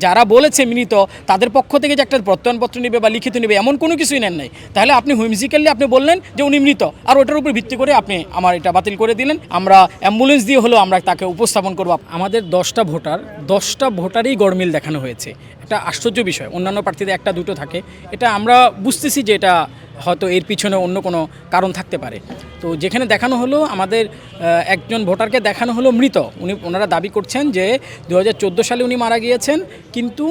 যারা বলেছে মৃত তাদের পক্ষ থেকে যে একটা প্রত্যয়নপত্র নেবে বা লিখিত নেবে এমন কোনো কিছুই নেন নাই, তাহলে আপনি হুইমজিক্যালি আপনি বললেন যে উনি মৃত, আর ওটার উপর ভিত্তি করে আপনি আমার এটা বাতিল করে দিলেন। আমরা অ্যাম্বুলেন্স দিয়ে হলেও আমরা তাকে উপস্থাপন করব। আমাদের 10টা ভোটারই গরমিল দেখানো হয়েছে। একটা আশ্চর্য বিষয়, অন্যান্য প্রার্থীদের একটা দুটো থাকে, এটা আমরা বুঝতেছি যে এটা হয়তো এর পিছনে অন্য কোনো কারণ থাকতে পারে। তো যেখানে দেখানো হলো আমাদের একজন ভোটারকে দেখানো হলো মৃত, ওনারা দাবি করছেন যে 2014 সালে উনি মারা গিয়েছেন, কিন্তু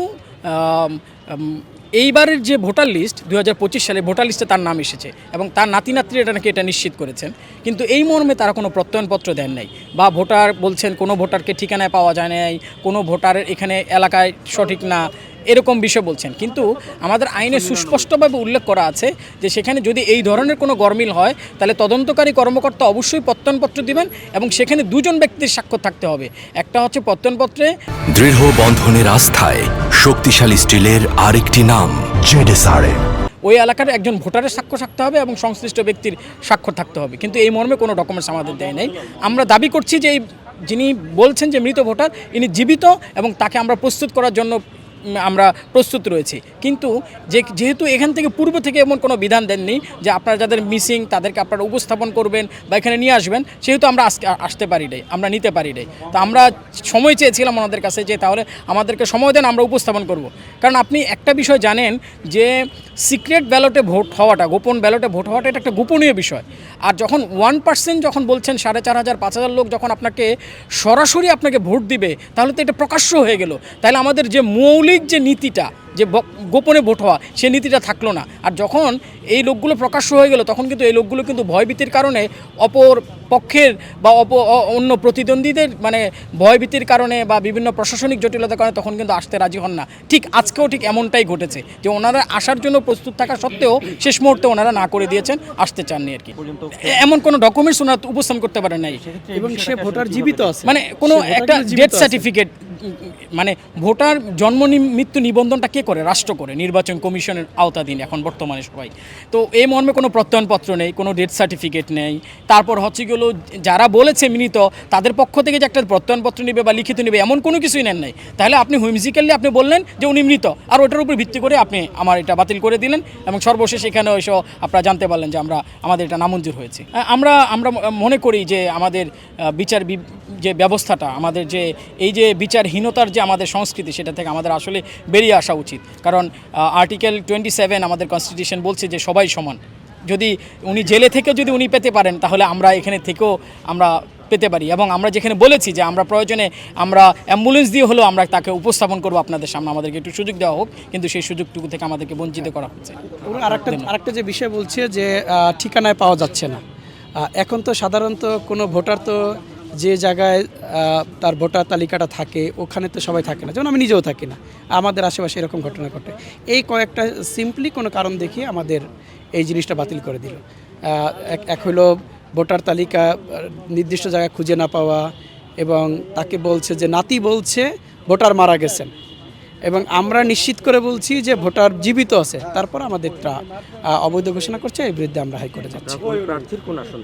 এইবারের যে ভোটার লিস্ট 2025 সালে ভোটার লিস্টে তার নাম এসেছে এবং তার নাতি নাতনি এটা নাকি এটা নিশ্চিত করেছেন, কিন্তু এই মর্মে তারা কোনো প্রত্যয়নপত্র দেন নাই বা ভোটার বলছেন কোনো ভোটারকে ঠিকানায় পাওয়া যায় নাই, কোনো ভোটারের এখানে এলাকায় সঠিক না, এরকম বিষয় বলছেন। কিন্তু আমাদের আইনে সুস্পষ্টভাবে উল্লেখ করা আছে যে সেখানে যদি এই ধরনের কোনো গরমিল হয় তাহলে তদন্তকারী কর্মকর্তা অবশ্যই প্রত্যয়নপত্র দিবেন এবং সেখানে দুজন ব্যক্তির স্বাক্ষর থাকতে হবে। একটা হচ্ছে প্রত্যয়নপত্রে দৃঢ় বন্ধনের আস্থায় শক্তিশালী স্টিলের আরেকটি নাম জেডএসআরএম। ওই এলাকার একজন ভোটারের স্বাক্ষর থাকতে হবে এবং সংশ্লিষ্ট ব্যক্তির স্বাক্ষর থাকতে হবে, কিন্তু এই মর্মে কোনো ডকুমেন্টস আমাদের দেয় নাই। আমরা দাবি করছি যে এই যিনি বলছেন যে মৃত ভোটার ইনি জীবিত এবং তাকে আমরা প্রস্তুত করার জন্য আমরা প্রস্তুত রয়েছি, কিন্তু যেহেতু এখান থেকে পূর্ব থেকে এমন কোনো বিধান দেননি যে আপনারা যাদের মিসিং তাদেরকে আপনারা উপস্থাপন করবেন বা এখানে নিয়ে আসবেন, সেহেতু আমরা আসতে পারি নাই, আমরা নিতে পারি নাই। তো আমরা সময় চেয়েছিলাম ওনাদের কাছে যে তাহলে আমাদেরকে সময় দেন, আমরা উপস্থাপন করব। কারণ আপনি একটা বিষয় জানেন যে সিক্রেট ব্যালটে ভোট হওয়াটা, গোপন ব্যালটে ভোট হওয়াটা এটা একটা গোপনীয় বিষয়। আর যখন 1% যখন বলছেন 4,500 5,000 লোক যখন আপনাকে সরাসরি আপনাকে ভোট দিবে, তাহলে তো এটা প্রকাশ্য হয়ে গেল। তাহলে আমাদের যে মৌলিক যে নীতিটা, যে গোপনে ভোট হওয়া, সেই নীতিটা থাকলো না। আর যখন এই লোকগুলো প্রকাশ্য হয়ে গেল তখন কিন্তু এই লোকগুলো কিন্তু ভয়ভীতির কারণে অপর পক্ষের বা অন্য প্রতিদ্বন্দ্বীদের মানে ভয়ভীতির কারণে বা বিভিন্ন প্রশাসনিক জটিলতার কারণে তখন কিন্তু আসতে রাজি হন না। ঠিক আজকেও ঠিক এমনটাই ঘটেছে যে ওনারা আসার জন্য প্রস্তুত থাকা সত্ত্বেও শেষ মুহূর্তে ওনারা না করে দিয়েছেন, আসতে চাননি আর কি। এমন কোনো ডকুমেন্টস ওনারা উপস্থাপন করতে পারেন নাই এবং সে ভোটার জীবিত আছে, মানে কোনো একটা ডেথ সার্টিফিকেট, মানে ভোটার জন্ম মৃত্যু নিবন্ধনটা কে করে? রাষ্ট্র করে, নির্বাচন কমিশনের আওতাধীন এখন বর্তমানে সবাই। তো এই মর্মে কোনো প্রত্যয়নপত্র নেই, কোনো ডেথ সার্টিফিকেট নেই। তারপর হচ্ছে গেলো যারা বলেছে মৃত তাদের পক্ষ থেকে যে একটা প্রত্যয়নপত্র নেবে বা লিখিত নেবে এমন কোনো কিছুই নেন নাই, তাহলে আপনি হুইমজিক্যালি আপনি বললেন যে উনি মৃত, আর ওটার উপর ভিত্তি করে আপনি আমার এটা বাতিল করে দিলেন এবং সর্বশেষ এখানে এসে আপনারা জানতে পারলেন যে আমাদের এটা নামঞ্জুর হয়েছে। আমরা মনে করি যে আমাদের বিচার যে ব্যবস্থাটা, আমাদের যে এই যে বিচারহীনতার যে আমাদের সংস্কৃতি, সেটা থেকে আমাদের আসলে বেরিয়ে আসা উচিত। কারণ আর্টিকেল 27 আমাদের কনস্টিটিউশন বলছে যে সবাই সমান। যদি উনি জেলে থেকে যদি উনি পেতে পারেন তাহলে আমরা এখানে থেকেও আমরা পেতে পারি, এবং আমরা যেখানে বলেছি যে আমরা প্রয়োজনে আমরা অ্যাম্বুলেন্স দিয়ে হলেও আমরা তাকে উপস্থাপন করবো আপনাদের সামনে, আমাদেরকে একটু সুযোগ দেওয়া হোক, কিন্তু সেই সুযোগটুকু থেকে আমাদেরকে বঞ্চিত করা হচ্ছে। আরেকটা যে বিষয় বলছে যে ঠিকানায় পাওয়া যাচ্ছে না। এখন তো সাধারণত কোনো ভোটার তো যে জায়গায় তার ভোটার তালিকাটা থাকে ওখানে তো সবাই থাকে না, যেমন আমি নিজেও থাকি না, আমাদের আশেপাশে এরকম ঘটনা ঘটে। এই কয়েকটা সিম্পলি কোনো কারণ দেখিয়ে আমাদের এই জিনিসটা বাতিল করে দিল। এক হলো ভোটার তালিকা নির্দিষ্ট জায়গায় খুঁজে না পাওয়া, এবং তাকে বলছে যে নাতি বলছে ভোটার মারা গেছেন এবং আমরা নিশ্চিত করে বলছি যে ভোটার জীবিত আছে, তারপর আমাদেরটা অবৈধ ঘোষণা করছে, এর বিরুদ্ধে আমরা হাইকোর্টে যাচ্ছি। প্রার্থীর কোন আসন?